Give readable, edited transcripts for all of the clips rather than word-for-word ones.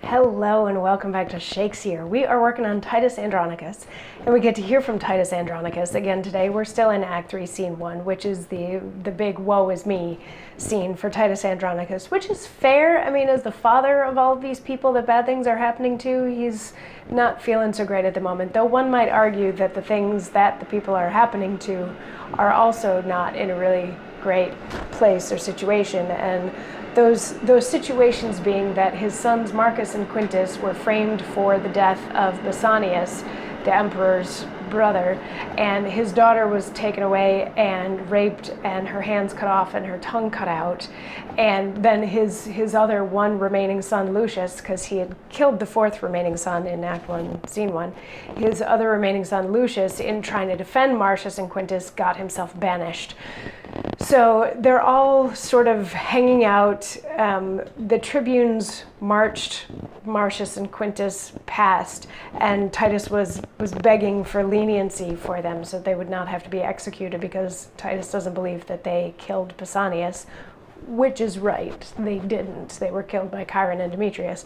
Hello and welcome back to Shakesyear. We are working on Titus Andronicus, and we get to hear from Titus Andronicus again today. We're still in Act 3, Scene 1, which is the big woe is me scene for Titus Andronicus, which is fair. I mean, as the father of all of these people that bad things are happening to, he's not feeling so great at the moment, though one might argue that the things that the people are happening to are also not in a really great place or situation, and those situations being that his sons Marcus and Quintus were framed for the death of Pausanias, the emperor's brother, and his daughter was taken away and raped and her hands cut off and her tongue cut out, and then his other one remaining son Lucius, because he had killed the fourth remaining son in Act 1, Scene 1, his other remaining son Lucius, in trying to defend Marcius and Quintus, got himself banished. So they're all sort of hanging out. The tribunes marched Marcius and Quintus past, and Titus was begging for leniency for them so they would not have to be executed, because Titus doesn't believe that they killed Pausanias, which is right. They didn't. They were killed by Chiron and Demetrius.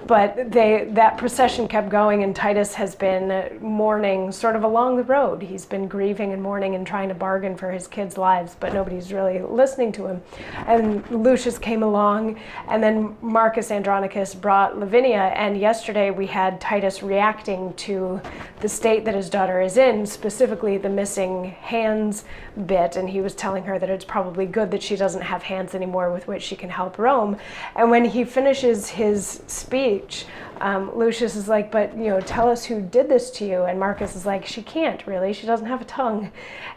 But that procession kept going, and Titus has been mourning sort of along the road. He's been grieving and mourning and trying to bargain for his kids' lives, but nobody's really listening to him. And Lucius came along, and then Marcus Andronicus brought Lavinia, and yesterday we had Titus reacting to the state that his daughter is in, specifically the missing hands bit, and he was telling her that it's probably good that she doesn't have hands anymore with which she can help Rome. And when he finishes his speech, Lucius is like, but tell us who did this to you. And Marcus is like, she can't really, she doesn't have a tongue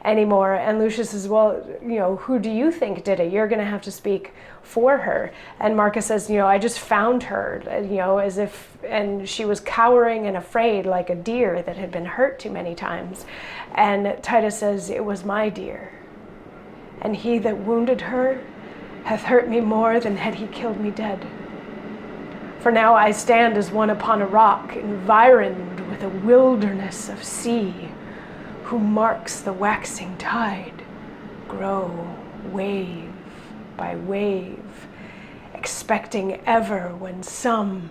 anymore. And Lucius is, well, who do you think did it? You're gonna have to speak for her. And Marcus says, I just found her, as if, and she was cowering and afraid like a deer that had been hurt too many times. And Titus says, it was my deer, and he that wounded her hath hurt me more than had he killed me dead. For now I stand as one upon a rock, environed with a wilderness of sea, who marks the waxing tide grow wave by wave, expecting ever when some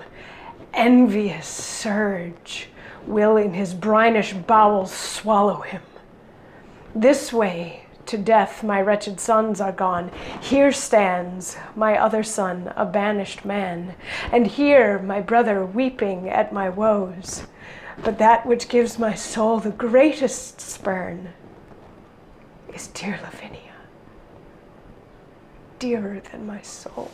envious surge will in his brinish bowels swallow him. This way to death my wretched sons are gone. Here stands my other son, a banished man, and here my brother weeping at my woes. But that which gives my soul the greatest spurn is dear Lavinia, dearer than my soul.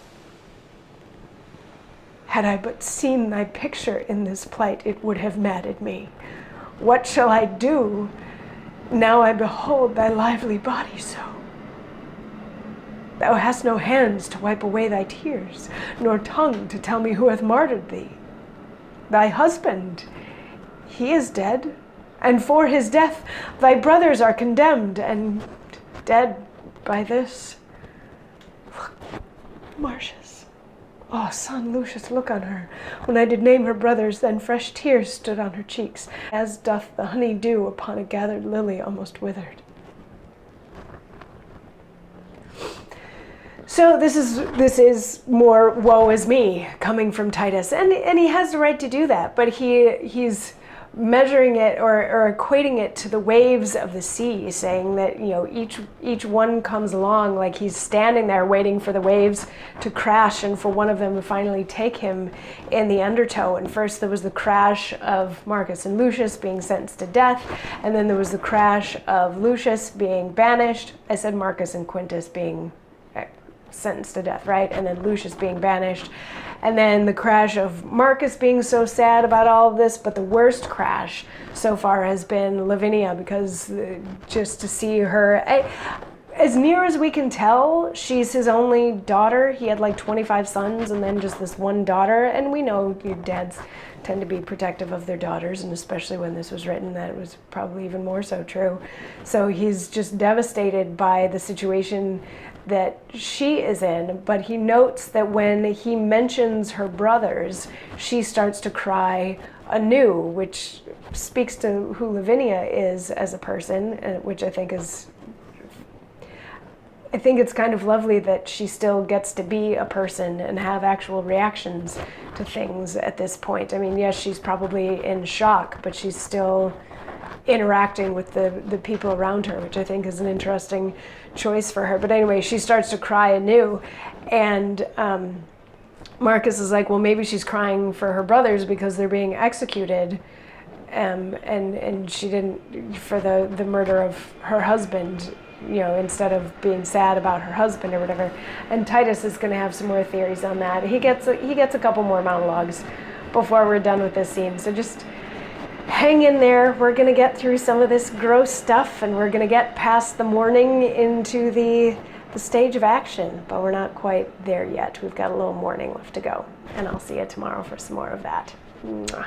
Had I but seen thy picture in this plight, it would have madded me. What shall I do now I behold thy lively body so? Thou hast no hands to wipe away thy tears, nor tongue to tell me who hath martyred thee. Thy husband, he is dead, and for his death thy brothers are condemned, and dead by this. Marcius, oh, son Lucius, look on her. When I did name her brothers, then fresh tears stood on her cheeks, as doth the honey dew upon a gathered lily almost withered. So this is more woe is me coming from Titus, and he has the right to do that, but he's measuring it or equating it to the waves of the sea, saying that each one comes along like he's standing there waiting for the waves to crash and for one of them to finally take him in the undertow. And first there was the crash of Marcus and Lucius being sentenced to death, and then there was the crash of Lucius being banished. I said Marcus and Quintus being sentenced to death, right? And then Lucius being banished. And then the crash of Marcus being so sad about all of this, but the worst crash so far has been Lavinia, because just to see her, as near as we can tell, she's his only daughter. He had like 25 sons and then just this one daughter, and we know your dads tend to be protective of their daughters, and especially when this was written, that was probably even more so true. So he's just devastated by the situation that she is in, but he notes that when he mentions her brothers, she starts to cry anew, which speaks to who Lavinia is as a person, which I think is I think it's kind of lovely that she still gets to be a person and have actual reactions to things at this point. I mean, yes, she's probably in shock, but she's still interacting with the people around her, which I think is an interesting choice for her. But anyway, she starts to cry anew, and Marcus is like, well, maybe she's crying for her brothers because they're being executed, and she didn't, for the murder of her husband, you know, instead of being sad about her husband or whatever. And Titus is going to have some more theories on that. He gets a couple more monologues before we're done with this scene. So just hang in there. We're going to get through some of this gross stuff, and we're going to get past the mourning into the stage of action, but we're not quite there yet. We've got a little mourning left to go, and I'll see you tomorrow for some more of that. Mwah.